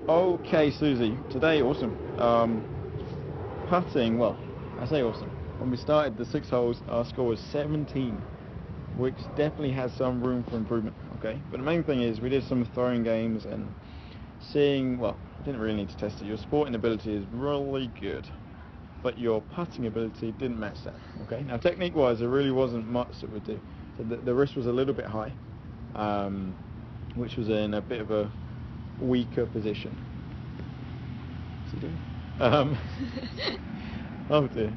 Okay, Susie. Today, awesome. Putting, well, I say awesome. When we started the 6 holes, our score was 17, which definitely has some room for improvement. Okay, but the main thing is we did some throwing games and seeing. Well, I didn't really need to test it. Your sporting ability is really good, but your putting ability didn't match that. Okay, now technique-wise, there really wasn't much that would do. So the wrist was a little bit high, which was in a bit of a weaker position. What's he doing? Oh dear.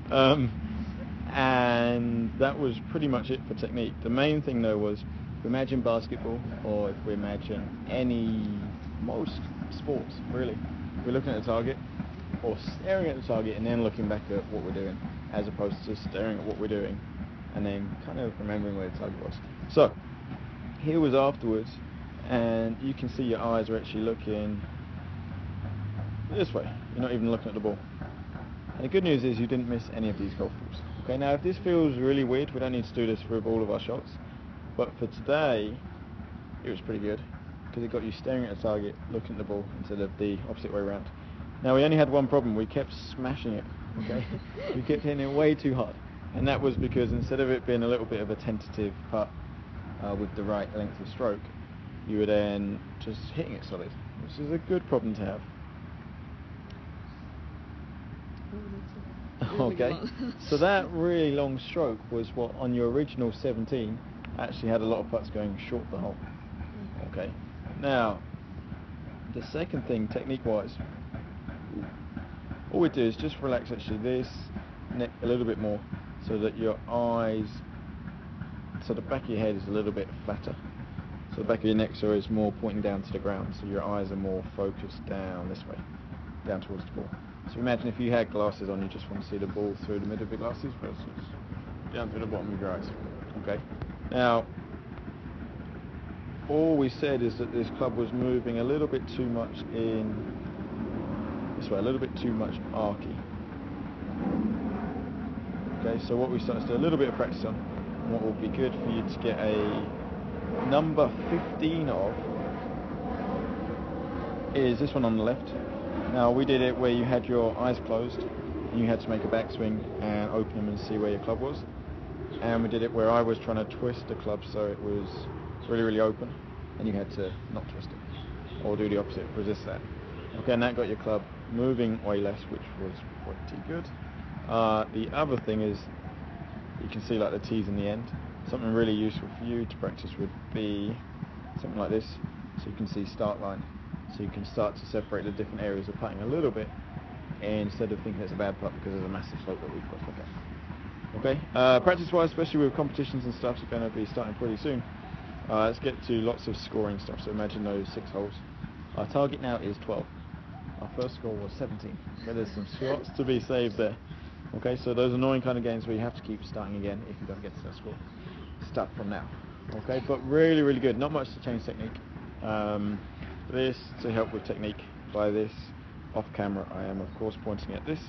And that was pretty much it for technique. The main thing though was, if we imagine basketball, or if we imagine most sports really, we're looking at the target, or staring at the target and then looking back at what we're doing, as opposed to staring at what we're doing and then kind of remembering where the target was. So here was afterwards, and you can see your eyes are actually looking this way. You're not even looking at the ball. And the good news is you didn't miss any of these golf balls. Okay, now if this feels really weird, we don't need to do this with all of our shots, but for today it was pretty good because it got you staring at a target, looking at the ball instead of the opposite way around. Now we only had one problem: we kept smashing it. Okay, we kept hitting it way too hard, and that was because instead of it being a little bit of a tentative putt with the right length of stroke, you were then just hitting it solid, which is a good problem to have. Okay, so that really long stroke was what on your original 17 actually had a lot of putts going short the hole. Okay, now the second thing, technique wise, all we do is just relax actually this neck a little bit more, so that your eyes, so the back of your head is a little bit flatter, so the back of your neck is more pointing down to the ground, so your eyes are more focused down this way, down towards the ball. So imagine if you had glasses on, you just want to see the ball through the middle of your glasses versus down through the bottom of your eyes. Okay. Now, all we said is that this club was moving a little bit too much in this way, a little bit too much archy. Okay, so what we started to do a little bit of practice on, and what would be good for you to get a number 15 of, is this one on the left. Now we did it where you had your eyes closed and you had to make a backswing and open them and see where your club was, and we did it where I was trying to twist the club so it was really open, and you had to not twist it or do the opposite, resist that. Okay, and that got your club moving way less, which was pretty good. The other thing is you can see like the T's in the end. Something really useful for you to practice would be something like this, so you can see start line. So you can start to separate the different areas of putting a little bit, instead of thinking it's a bad putt because there's a massive slope that we've got to look at. Okay, practice-wise, especially with competitions and stuff, are going to be starting pretty soon. Let's get to lots of scoring stuff. So imagine those 6 holes. Our target now is 12. Our first score was 17. Okay, there's some shots to be saved there. Okay, so those annoying kind of games where you have to keep starting again if you don't get to that score. Start from now. Okay, but really good. Not much to change technique. This to help with technique. By this, off camera, I am of course pointing at this,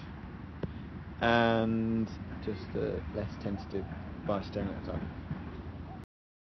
and just less tentative by staring at the target.